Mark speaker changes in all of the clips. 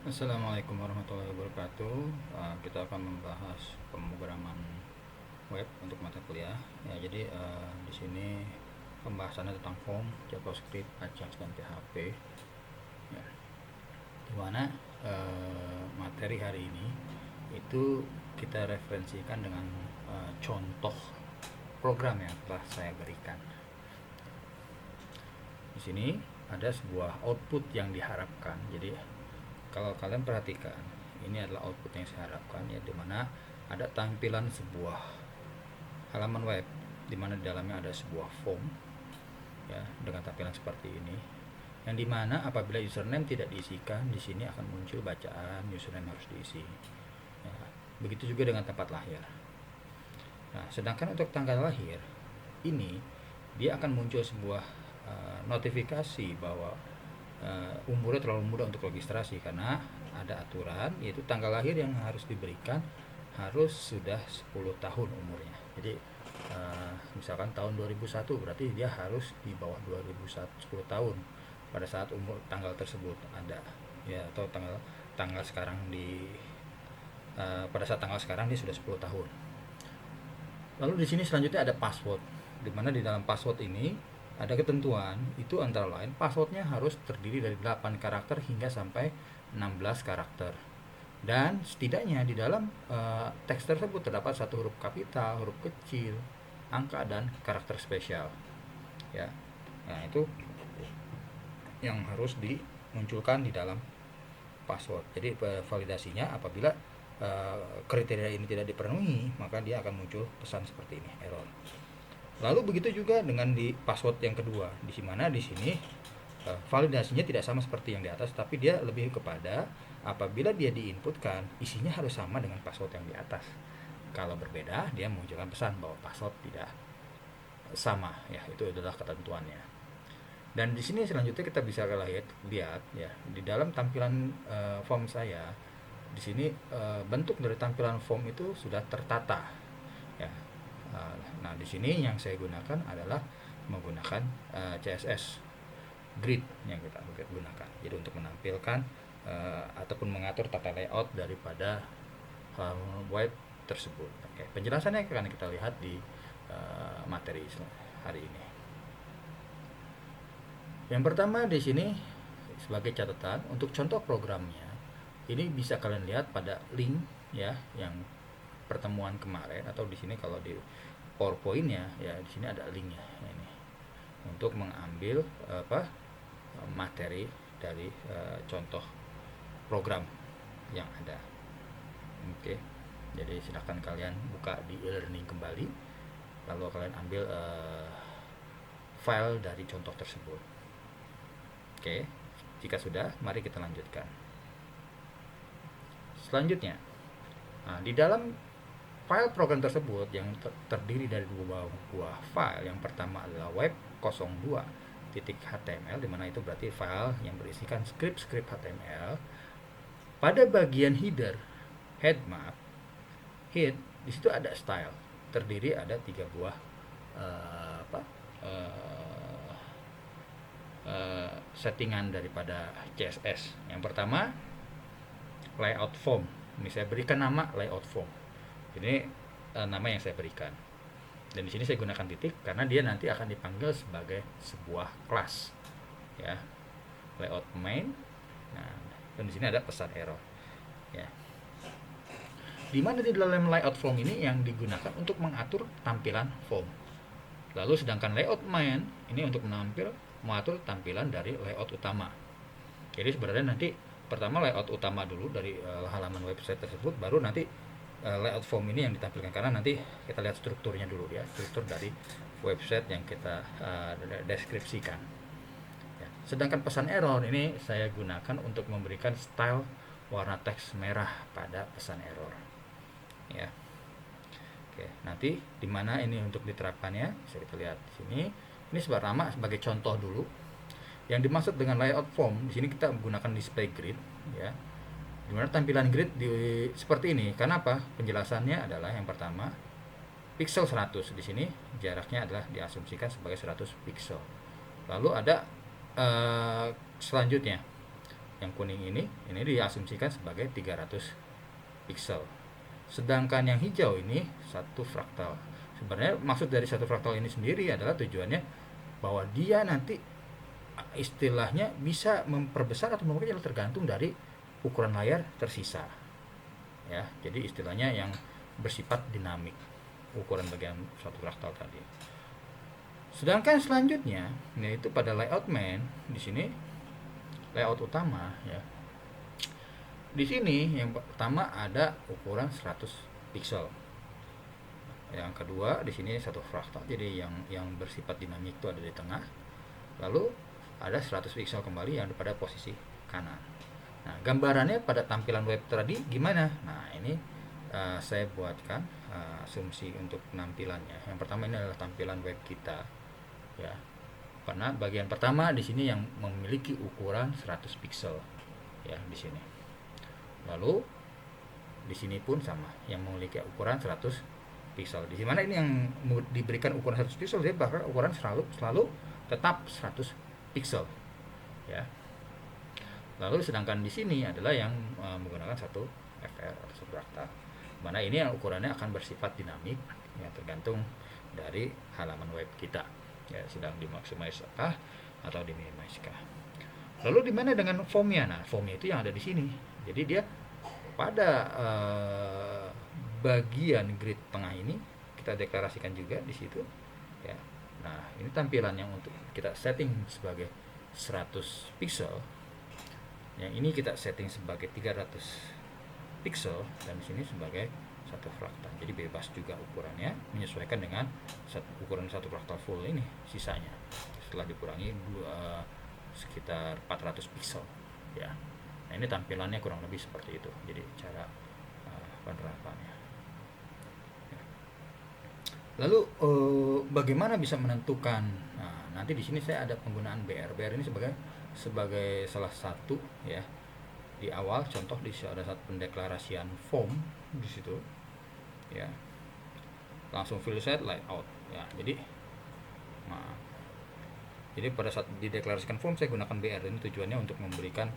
Speaker 1: Assalamualaikum warahmatullahi wabarakatuh. Kita akan membahas pemrograman web untuk mata kuliah. Ya, jadi di sini pembahasannya tentang form, JavaScript, Ajax dan PHP. Ya, di mana materi hari ini itu kita referensikan dengan contoh program yang telah saya berikan. Di sini ada sebuah output yang diharapkan. Jadi kalau kalian perhatikan, ini adalah output yang saya harapkan, ya, dimana ada tampilan sebuah halaman web dimana di dalamnya ada sebuah form, ya, dengan tampilan seperti ini, yang dimana apabila username tidak diisikan, di sini akan muncul bacaan username harus diisi, ya. Begitu juga dengan tempat lahir. Nah, sedangkan untuk tanggal lahir ini dia akan muncul sebuah notifikasi bahwa umurnya terlalu muda untuk registrasi, karena ada aturan yaitu tanggal lahir yang harus diberikan harus sudah 10 tahun umurnya. Jadi misalkan tahun 2001 berarti dia harus di bawah 2001, 10 tahun pada saat umur tanggal tersebut ada, ya, atau tanggal sekarang pada saat tanggal sekarang dia sudah 10 tahun. Lalu di sini selanjutnya ada password, di mana di dalam password ini ada ketentuan, itu antara lain passwordnya harus terdiri dari 8 karakter hingga sampai 16 karakter. Dan setidaknya di dalam teks tersebut terdapat satu huruf kapital, huruf kecil, angka, dan karakter spesial. Ya, nah itu yang harus dimunculkan di dalam password. Jadi validasinya apabila kriteria ini tidak dipenuhi, maka dia akan muncul pesan seperti ini, error. Lalu begitu juga dengan di password yang kedua, di mana di sini validasinya tidak sama seperti yang di atas, tapi dia lebih kepada apabila dia diinputkan, isinya harus sama dengan password yang di atas. Kalau berbeda, dia menunjukkan pesan bahwa password tidak sama, ya, itu adalah ketentuannya. Dan di sini selanjutnya kita bisa lihat ya, di dalam tampilan form saya, di sini bentuk dari tampilan form itu sudah tertata, ya. Nah, di sini yang saya gunakan adalah menggunakan CSS grid yang kita gunakan. Jadi untuk menampilkan ataupun mengatur tata layout daripada web tersebut. Oke, penjelasannya akan kita lihat di materi hari ini. Yang pertama di sini sebagai catatan untuk contoh programnya, ini bisa kalian lihat pada link, ya, yang pertemuan kemarin, atau di sini kalau di PowerPoint-nya, ya, di sini ada linknya ini untuk mengambil materi dari contoh program yang ada. Oke, jadi silakan kalian buka di e-learning kembali, lalu kalian ambil file dari contoh tersebut. Oke, jika sudah, mari kita lanjutkan. Selanjutnya, di dalam file program tersebut yang terdiri dari dua buah file. Yang pertama adalah web02.html, dimana itu berarti file yang berisikan script HTML. Pada bagian head map, head, di situ ada style, terdiri ada 3 buah settingan daripada CSS. Yang pertama layout form. Ini saya berikan nama layout form. Ini nama yang saya berikan. Dan di sini saya gunakan titik karena dia nanti akan dipanggil sebagai sebuah kelas, ya. Layout main. Nah, dan di sini ada pesan error, ya. Di mana di dalam layout form ini yang digunakan untuk mengatur tampilan form. Lalu sedangkan layout main ini untuk mengatur tampilan dari layout utama. Jadi sebenarnya nanti pertama layout utama dulu dari halaman website tersebut, baru nanti layout form ini yang ditampilkan, karena nanti kita lihat strukturnya dulu, ya, struktur dari website yang kita deskripsikan, ya. Sedangkan pesan error ini saya gunakan untuk memberikan style warna teks merah pada pesan error, ya. Oke, nanti di mana ini untuk diterapkannya bisa kita lihat di sini. Ini sebagai contoh dulu. Yang dimaksud dengan layout form di sini kita menggunakan display grid, ya. Dimana tampilan grid seperti ini. Karena apa? Penjelasannya adalah yang pertama pixel 100, di sini jaraknya adalah diasumsikan sebagai 100 pixel. Lalu ada selanjutnya yang kuning ini diasumsikan sebagai 300 pixel. Sedangkan yang hijau ini satu fraktal. Sebenarnya maksud dari satu fraktal ini sendiri adalah tujuannya bahwa dia nanti istilahnya bisa memperbesar atau memperkecil tergantung dari ukuran layar tersisa. Ya, jadi istilahnya yang bersifat dinamik ukuran bagian satu fraktal tadi. Sedangkan selanjutnya yaitu pada layout main, di sini layout utama ya. Di sini yang pertama ada ukuran 100 pixel. Yang kedua di sini satu fraktal, jadi yang bersifat dinamik itu ada di tengah. Lalu ada 100 pixel kembali yang pada posisi kanan. Nah, gambarannya pada tampilan web tadi gimana? Nah, ini saya buatkan asumsi untuk penampilannya. Yang pertama ini adalah tampilan web kita, ya. Karena bagian pertama di sini yang memiliki ukuran 100 pixel, ya di sini. Lalu di sini pun sama, yang memiliki ukuran 100 pixel. Di mana ini yang diberikan ukuran 100 pixel, dia bakal ukuran selalu tetap 100 pixel, ya. Lalu sedangkan di sini adalah yang menggunakan satu FR atau satu fraktal. Mana ini yang ukurannya akan bersifat dinamik, ya, tergantung dari halaman web kita, ya, sedang dimaksimaisi kah atau diminimize kah. Lalu di mana dengan formnya? Nah, formnya itu yang ada di sini. Jadi dia pada bagian grid tengah ini kita deklarasikan juga di situ, ya. Nah, ini tampilan yang untuk kita setting sebagai 100 pixel. Yang ini kita setting sebagai 300 pixel dan di sini sebagai satu fraktal. Jadi bebas juga ukurannya, menyesuaikan dengan ukuran satu fraktal full ini sisanya. Setelah dikurangi sekitar 400 pixel, ya. Nah, ini tampilannya kurang lebih seperti itu. Jadi cara penerapannya. Ya. Lalu bagaimana bisa menentukan? Nah, nanti di sini saya ada penggunaan BR. BR ini sebagai salah satu, ya, di awal contoh di ada satu pendeklarasian form di situ, ya, langsung fill set layout, ya. Jadi pada saat dideklarasikan form saya gunakan BR ini tujuannya untuk memberikan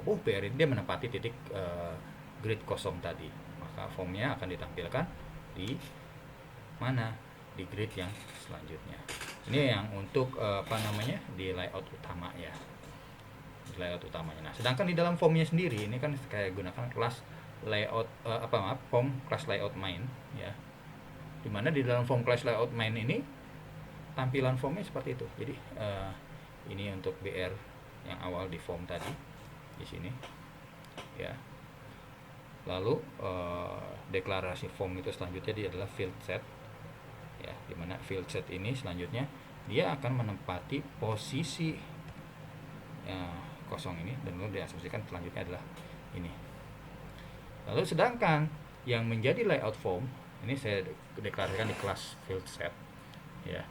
Speaker 1: BR ini dia menempati titik grid kosong tadi, maka formnya akan ditampilkan di mana, di grid yang selanjutnya. Ini yang untuk di layout utama, ya, layout utamanya. Nah, sedangkan di dalam formnya sendiri ini kan kayak gunakan kelas layout form class layout main, ya. Dimana di dalam form class layout main ini tampilan formnya seperti itu. Jadi ini untuk BR yang awal di form tadi di sini, ya. Lalu deklarasi form itu selanjutnya dia adalah field set, ya. Dimana field set ini selanjutnya dia akan menempati posisi kosong ini dan kemudian diasumsikan selanjutnya adalah ini. Lalu sedangkan yang menjadi layout form ini saya deklarasikan di kelas field set, ya.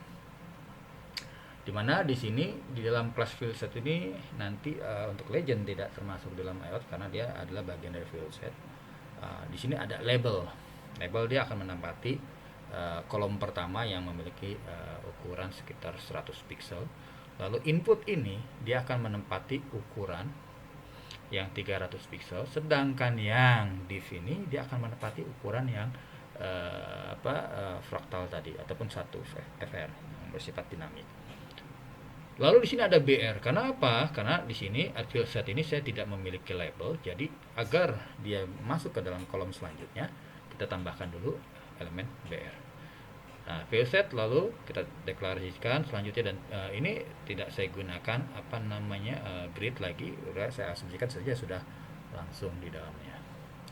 Speaker 1: Dimana di sini di dalam kelas field set ini nanti untuk legend tidak termasuk dalam layout karena dia adalah bagian dari field set. Di sini ada label dia akan menempati kolom pertama yang memiliki ukuran sekitar 100 pixel. Lalu input ini dia akan menempati ukuran yang 300 pixel, sedangkan yang div ini dia akan menempati ukuran yang fraktal tadi ataupun satu FR yang bersifat dinamik. Lalu di sini ada BR. Karena apa? Karena di sini field set ini saya tidak memiliki label, jadi agar dia masuk ke dalam kolom selanjutnya kita tambahkan dulu elemen BR. Nah, field set lalu kita deklarasikan selanjutnya dan ini tidak saya gunakan grid lagi, udah saya asumsikan saja sudah langsung di dalamnya,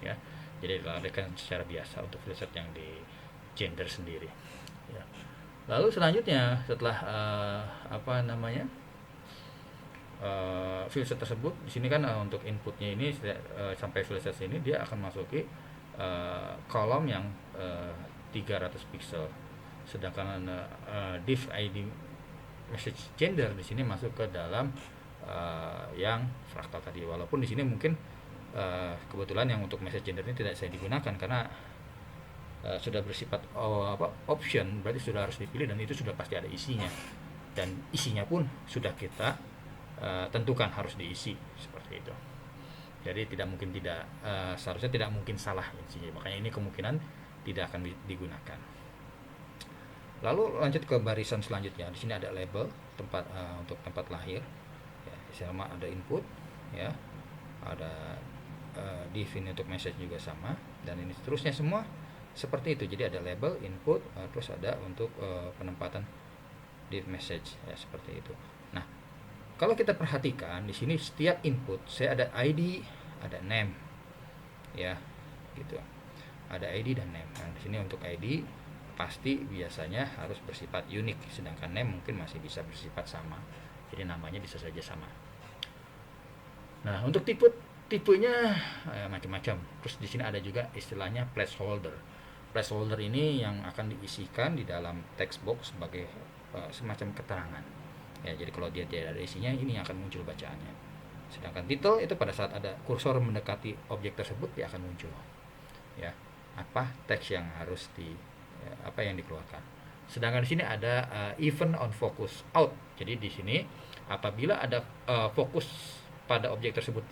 Speaker 1: ya. Jadi deklarasikan secara biasa untuk field set yang di gender sendiri, ya. Lalu selanjutnya setelah field set tersebut di sini kan untuk inputnya ini sampai field set ini dia akan masuki kolom yang 300 pixel. Sedangkan div ID message gender di sini masuk ke dalam yang fraktal tadi. Walaupun di sini mungkin kebetulan yang untuk message gender ini tidak saya digunakan karena sudah bersifat option, berarti sudah harus dipilih dan itu sudah pasti ada isinya. Dan isinya pun sudah kita tentukan harus diisi seperti itu. Jadi seharusnya tidak mungkin salah intinya. Makanya ini kemungkinan tidak akan digunakan. Lalu lanjut ke barisan selanjutnya. Di sini ada label untuk tempat lahir. Ya, sama ada input, ya, ada div ini untuk message juga sama, dan ini seterusnya semua seperti itu. Jadi ada label, input, terus ada untuk penempatan div message, ya seperti itu. Nah, kalau kita perhatikan di sini setiap input saya ada ID, ada name, ya, gitu. Ada ID dan name. Nah, di sini untuk ID pasti biasanya harus bersifat unik, sedangkan name mungkin masih bisa bersifat sama. Jadi namanya bisa saja sama. Nah, untuk tipenya macam-macam. Terus di sini ada juga istilahnya placeholder. Placeholder ini yang akan diisikan di dalam text box sebagai semacam keterangan. Ya, jadi kalau dia tidak ada isinya, ini yang akan muncul bacaannya. Sedangkan title itu pada saat ada kursor mendekati objek tersebut dia akan muncul. Ya, apa teks yang harus apa yang dikeluarkan. Sedangkan di sini ada event on focus out. Jadi di sini apabila ada fokus pada objek tersebut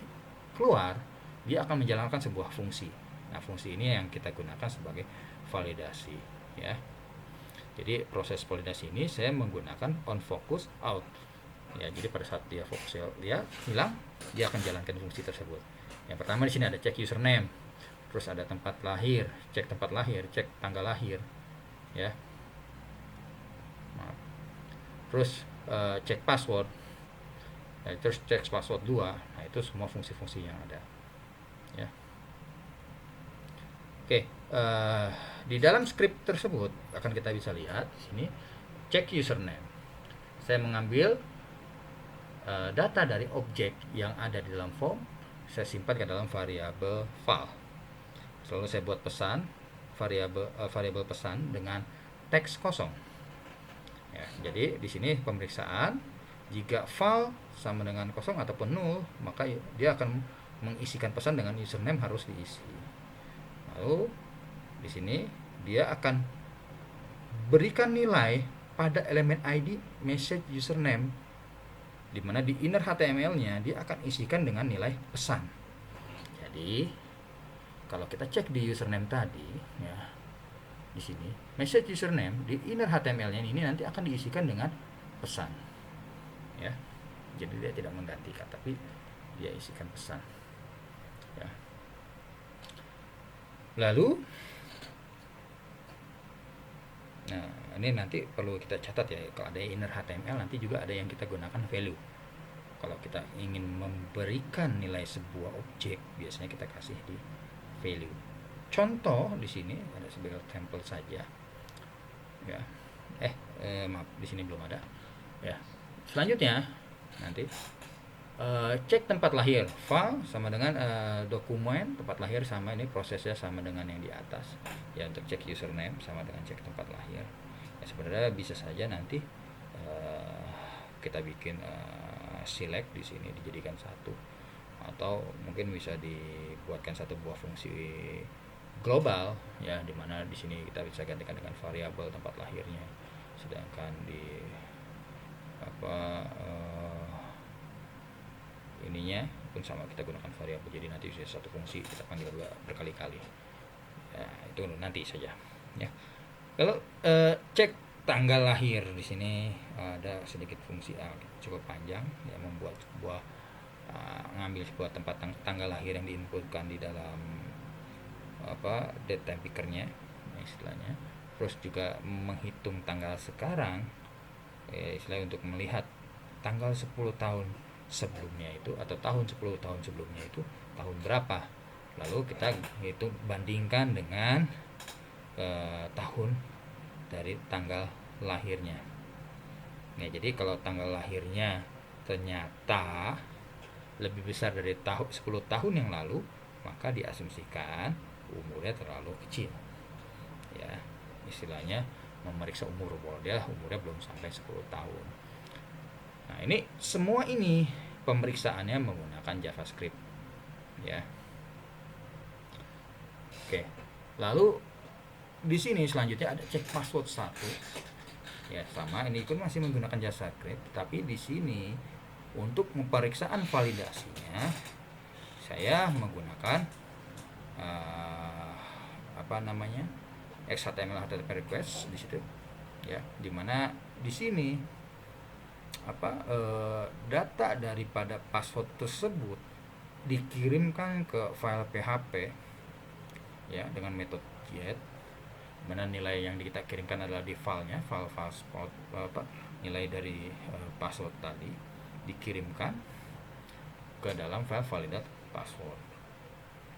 Speaker 1: keluar, dia akan menjalankan sebuah fungsi. Nah, fungsi ini yang kita gunakan sebagai validasi, ya. Jadi proses validasi ini saya menggunakan on focus out. Ya, jadi pada saat dia fokus dia hilang, dia akan jalankan fungsi tersebut. Yang pertama di sini ada cek username. Terus ada tempat lahir, cek tanggal lahir, ya. Maaf. Terus cek password. Terus cek password 2. Nah, itu semua fungsi-fungsi yang ada, ya. Oke, di dalam script tersebut akan kita bisa lihat di sini cek username. Saya mengambil data dari objek yang ada di dalam form, saya simpan ke dalam variabel file. Lalu saya buat pesan variabel pesan dengan teks kosong. Ya, jadi di sini pemeriksaan jika file sama dengan kosong ataupun nol, maka dia akan mengisikan pesan dengan username harus diisi. Lalu di sini dia akan berikan nilai pada elemen ID message username, di mana di inner HTML-nya dia akan isikan dengan nilai pesan. Jadi kalau kita cek di username tadi, ya, di sini message username di inner HTML-nya ini nanti akan diisikan dengan pesan, ya. Jadi dia tidak menggantikan, tapi dia isikan pesan, ya. Lalu, nah ini nanti perlu kita catat ya, kalau ada inner HTML nanti juga ada yang kita gunakan value. Kalau kita ingin memberikan nilai sebuah objek, biasanya kita kasih di value. Contoh di sini ada sebagai sampel saja, ya. Maaf, di sini belum ada, ya. Selanjutnya nanti cek tempat lahir, file sama dengan dokumen tempat lahir, sama ini prosesnya sama dengan yang di atas, ya. Untuk cek username sama dengan cek tempat lahir, ya. Sebenarnya bisa saja nanti kita bikin select di sini dijadikan satu, atau mungkin bisa dibuatkan satu buah fungsi global, ya, dimana di sini kita bisa gantikan dengan variabel tempat lahirnya, sedangkan di ininya pun sama, kita gunakan variabel, jadi nanti bisa satu fungsi kita panggil berkali-kali, ya. Itu nanti saja, ya. Kalau cek tanggal lahir, di sini ada sedikit fungsi cukup panjang, ya, membuat sebuah ngambil sebuah tempat tanggal lahir yang diinputkan di dalam date time picker-nya, istilahnya. Terus juga menghitung tanggal sekarang, istilahnya untuk melihat tanggal 10 tahun sebelumnya itu, atau tahun 10 tahun sebelumnya itu tahun berapa, lalu kita hitung bandingkan dengan tahun dari tanggal lahirnya. Nah, jadi kalau tanggal lahirnya ternyata lebih besar dari 10 tahun yang lalu, maka diasumsikan umurnya terlalu kecil, ya. Istilahnya memeriksa umur, bahwa dia umurnya belum sampai 10 tahun. Nah, ini semua ini pemeriksaannya menggunakan JavaScript, ya. Oke. Lalu di sini selanjutnya ada cek password 1. Ya, sama, ini pun masih menggunakan JavaScript, tapi di sini untuk pemeriksaan validasinya saya menggunakan XHTML HTTP request di situ, ya, dimana di sini data daripada password tersebut dikirimkan ke file PHP, ya, dengan metode get, mana nilai yang kita kirimkan adalah di filenya, file password, nilai dari password tadi dikirimkan ke dalam file validate password.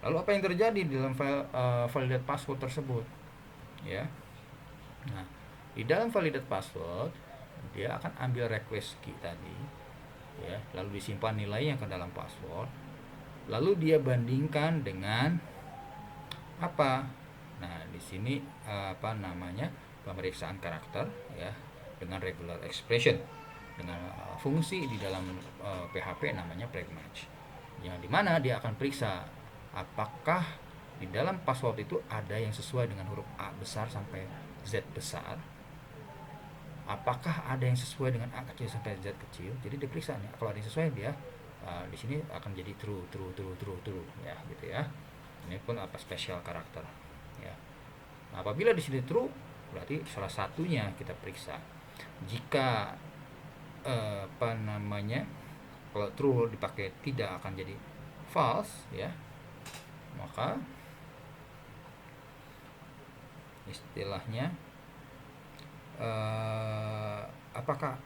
Speaker 1: Lalu apa yang terjadi di dalam file validate password tersebut, ya? Nah, di dalam validate password dia akan ambil request key tadi, ya, lalu disimpan nilainya ke dalam password, lalu dia bandingkan dengan apa? Nah, di sini pemeriksaan karakter, ya, dengan regular expression, dengan fungsi di dalam PHP namanya pragmatch, yang dimana dia akan periksa apakah di dalam password itu ada yang sesuai dengan huruf A besar sampai Z besar, apakah ada yang sesuai dengan A kecil sampai Z kecil. Jadi diperiksa nih, kalau ada yang sesuai dia di sini akan jadi true, ya, gitu ya. Ini pun special karakter, ya. Nah, apabila di sini true, berarti salah satunya kita periksa. Jika kalau true dipakai tidak akan jadi false, ya, maka istilahnya apakah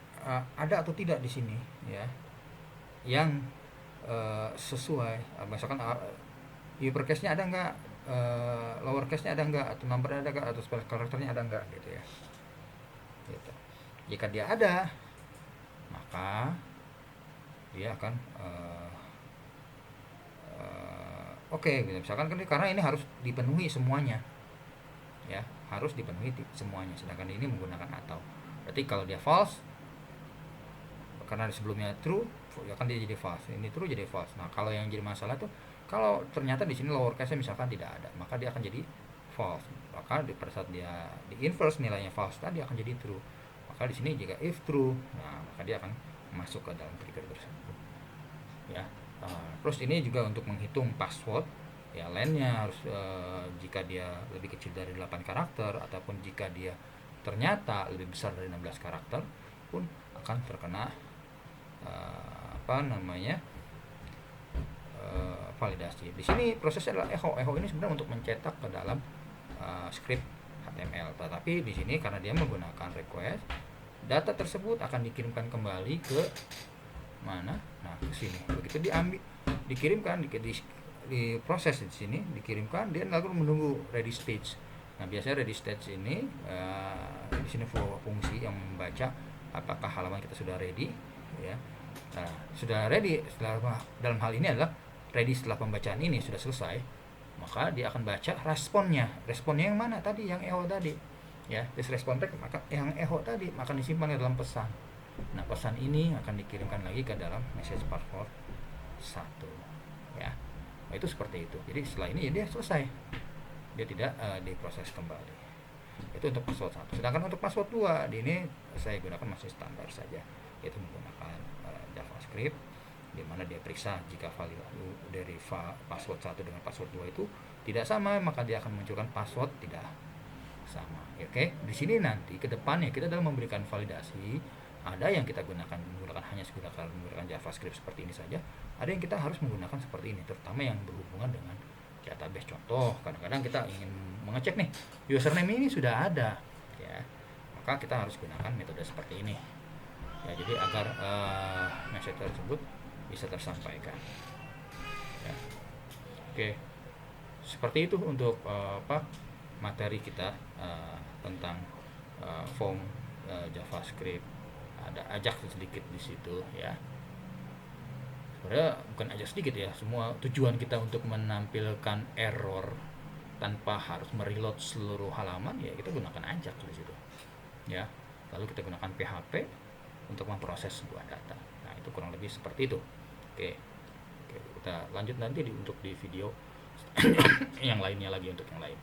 Speaker 1: ada atau tidak di sini, ya, yang sesuai, misalkan uppercase-nya ada enggak, lowercase-nya ada enggak, atau number ada enggak, atau spell karakternya ada enggak, gitu ya. Gitu. Jika dia ada, maka dia akan oke, gitu. Misalkan karena ini harus dipenuhi semuanya, ya, harus dipenuhi semuanya, sedangkan ini menggunakan atau. Berarti kalau dia false, karena sebelumnya true, ya kan dia jadi false. Ini true jadi false. Nah, kalau yang jadi masalah tuh kalau ternyata di sini lowercase misalkan tidak ada, maka dia akan jadi false. Maka pada saat dia di inverse nilainya false tadi akan jadi true. Maka di sini jika if true, nah maka dia akan masuk ke dalam trigger tersebut, ya. Terus ini juga untuk menghitung password, ya, length-nya harus jika dia lebih kecil dari 8 karakter ataupun jika dia ternyata lebih besar dari 16 karakter pun akan terkena validasi. Di sini prosesnya adalah echo. Echo ini sebenarnya untuk mencetak ke dalam script HTML. Tetapi di sini karena dia menggunakan request, data tersebut akan dikirimkan kembali ke mana? Nah, ke sini. Begitu dikirimkan, diproses di sini, dikirimkan, dia lalu menunggu ready stage. Nah, biasanya ready stage ini di sini fungsi yang membaca apakah halaman kita sudah ready, ya. Nah, sudah ready dalam hal ini adalah ready setelah pembacaan ini sudah selesai, maka dia akan baca responnya. Responnya yang mana tadi? Yang echo tadi, ya. This response tag, maka yang echo tadi akan disimpan di dalam pesan. Nah, pesan ini akan dikirimkan lagi ke dalam message password 1, ya. Nah, itu seperti itu. Jadi setelah ini dia selesai, dia tidak diproses kembali. Itu untuk password 1. Sedangkan untuk password 2 di ini saya gunakan masih standar saja, yaitu menggunakan JavaScript, di mana dia periksa jika value dari password 1 dengan password 2 itu tidak sama, maka dia akan munculkan password tidak sama. Oke, di sini nanti ke depannya kita dalam memberikan validasi, ada yang kita menggunakan hanya menggunakan JavaScript seperti ini saja, ada yang kita harus menggunakan seperti ini, terutama yang berhubungan dengan database. Contoh, kadang-kadang kita ingin mengecek nih username ini sudah ada, ya, maka kita harus gunakan metode seperti ini, ya, jadi agar message tersebut bisa tersampaikan, ya. Oke, seperti itu untuk materi kita tentang form JavaScript. Ada ajak sedikit di situ, ya. Sebenarnya bukan ajak sedikit, ya. Semua tujuan kita untuk menampilkan error tanpa harus mereload seluruh halaman, ya, kita gunakan ajak di situ, ya. Lalu kita gunakan PHP untuk memproses sebuah data. Nah, itu kurang lebih seperti itu. Oke, kita lanjut nanti untuk di video yang lainnya lagi, untuk yang lain.